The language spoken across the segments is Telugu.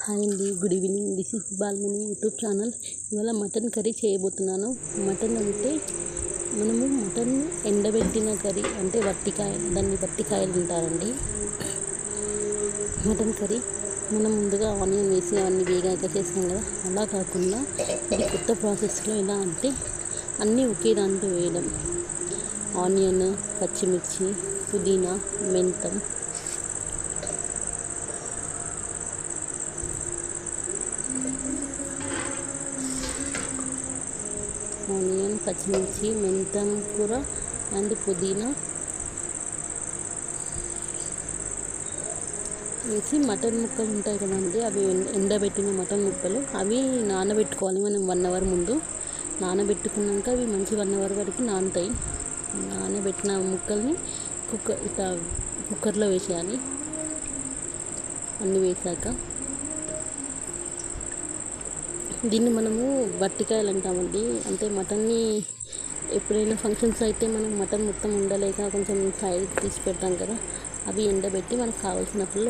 హాయ్ అండి, good evening. This is Balmani YouTube channel. ఇవాళ మటన్ కర్రీ చేయబోతున్నాను. మటన్ అంటే మనము మటన్ ఎండబెట్టిన కర్రీ అంటే దాన్ని వట్టికాయలు అంటారండి. మటన్ కర్రీ మనం ముందుగా ఆనియన్ వేసి అవన్నీ వేగాక చేస్తాం కదా, అలా కాకుండా ఇది కొత్త ప్రాసెస్లో ఎలా అంటే అన్నీ ఒకే దాంట్లో వేయడం. ఆనియన్, పచ్చిమిర్చి, పుదీనా, మెంతం, పచ్చిమిర్చి, మెంతం కూర అండ్ పుదీనా వేసి మటన్ ముక్కలు ఉంటాయి కదండి, అవి ఎండబెట్టిన మటన్ ముక్కలు అవి నానబెట్టుకోవాలి. మనం 1 అవర్ ముందు నానబెట్టుకున్నాక అవి మంచి 1 అవర్ వరకు నానుతాయి. నానబెట్టిన ముక్కల్ని కుక్కర్లో వేసేయాలి. అన్నీ వేసాక దీన్ని మనము వట్టికాయలు అంటామండి. అంటే మటన్ని ఎప్పుడైనా ఫంక్షన్స్ అయితే మనం మటన్ మొత్తం ఉండలేక కొంచెం సైడ్ తీసి పెడతాం కదా, అవి ఎండబెట్టి మనకు కావాల్సినప్పుడు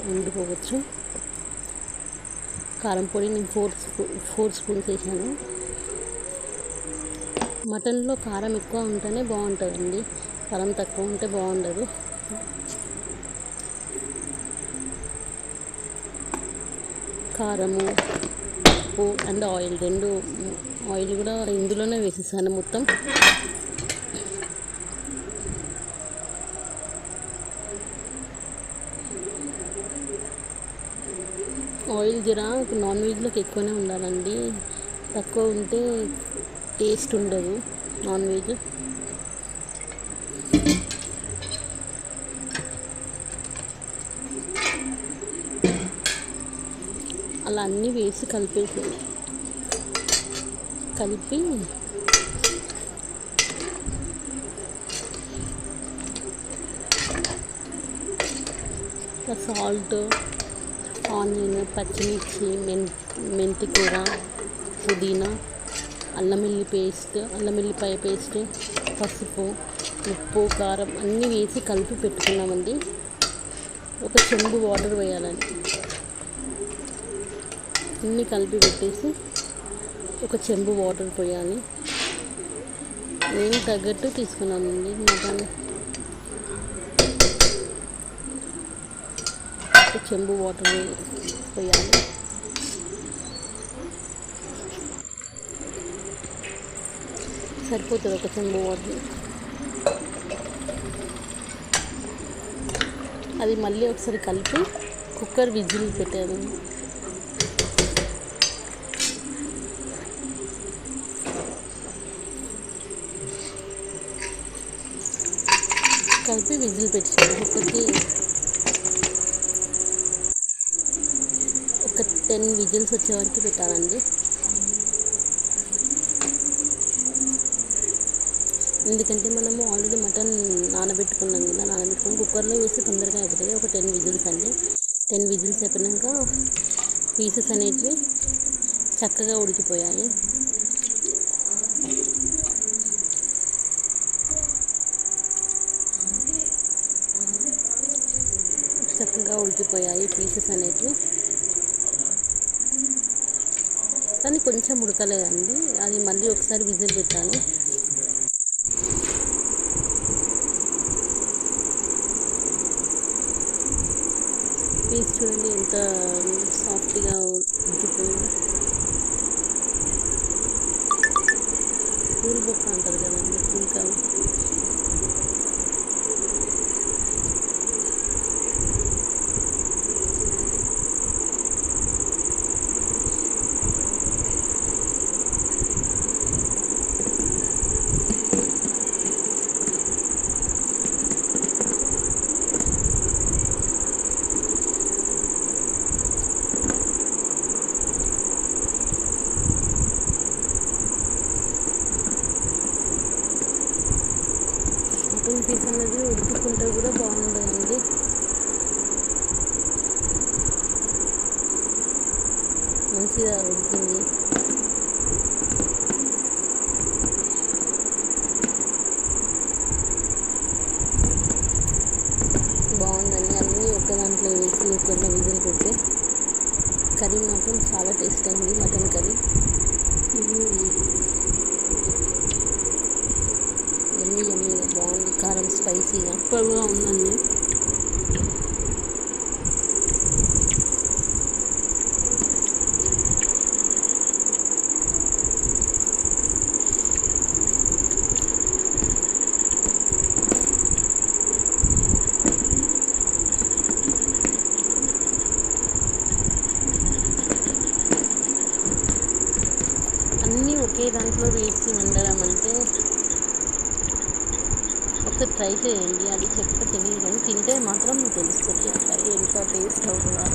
వండుకోవచ్చు. కారం పొడి నేను 4 స్పూన్స్ వేసాను. మటన్లో కారం ఎక్కువ ఉంటేనే బాగుంటుందండి, కారం తక్కువ ఉంటే బాగుండదు. కారము, ఉప్పు అండ్ ఆయిల్ ఆయిల్ కూడా ఇందులోనే వేసేసాను మొత్తం. ఆయిల్ నాన్ వెజ్లోకి ఎక్కువనే ఉండాలండి, తక్కువ ఉంటే టేస్ట్ ఉండదు నాన్ వెజ్. అలా అన్నీ వేసి కలిపి సాల్ట్, ఆనియన్, పచ్చిమిర్చి, మెంతి కూర, పుదీనా, అల్లం వెల్లిపాయ పేస్ట్, పసుపు, ఉప్పు, కారం అన్నీ వేసి కలిపి పెట్టుకున్నామండి. ఒక చెంబు వాటర్ వేయాలండి. అన్నీ కలిపి పెట్టేసి ఒక చెంబు వాటర్ పోయాలి. నేను తగ్గట్టు తీసుకున్నానండి మటన్. ఒక చెంబు వాటర్ పోయాలి. సరిపోతుంది ఒక చెంబు వాటర్. అది మళ్ళీ ఒకసారి కలిపి కుక్కర్ విజిల్ పెట్టాను. కలిపి విజిల్ పెట్టాను. ఒక 10 విజిల్స్ వచ్చే వరకు పెట్టాలండి. ఎందుకంటే మనము ఆల్రెడీ మటన్ నానబెట్టుకున్నాం కదా, నానబెట్టుకుని కుక్కర్లో వేసి తొందరగా అయిపోతుంది. ఒక 10 విజిల్స్ అండి. 10 విజిల్స్ అయిపోయాక పీసెస్ అనేటివి చక్కగా ఉడికిపోయాయి. పీసెస్ అనేటివి, కానీ కొంచెం ఉడకలేదండి. అది మళ్ళీ ఒకసారి విజిల్ పెట్టాలి. పీస్ చూడండి ఎంత సాఫ్ట్గా ఉడికిపోయిందో. పూల్ బొక్క అంటారు కదండి, ఇంకా మటన్ పీస్ అనేది ఉడుకుతుంటే కూడా బాగుండదండి. మంచిగా ఉడికింది. బాగుందండి. అన్నీ ఒక దాంట్లో వేసి కుక్కర్లో విజిల్ పెడితే కర్రీ మాత్రం చాలా టేస్ట్ అయింది, మటన్ కర్రీ. ఎమ్మి ఎమ్మిగా బాగుంది, కారం స్పైసీగా సూపర్గా ఉందండి. అన్నీ ఒకే దాంట్లో వేసి వండడం అంటే ఒకసారి ట్రై చేయండి. అది తెలియదు కానీ తింటే మాత్రం తెలుస్తుంది ఆ కర్రీ ఎంత టేస్ట్ అవుతుందా.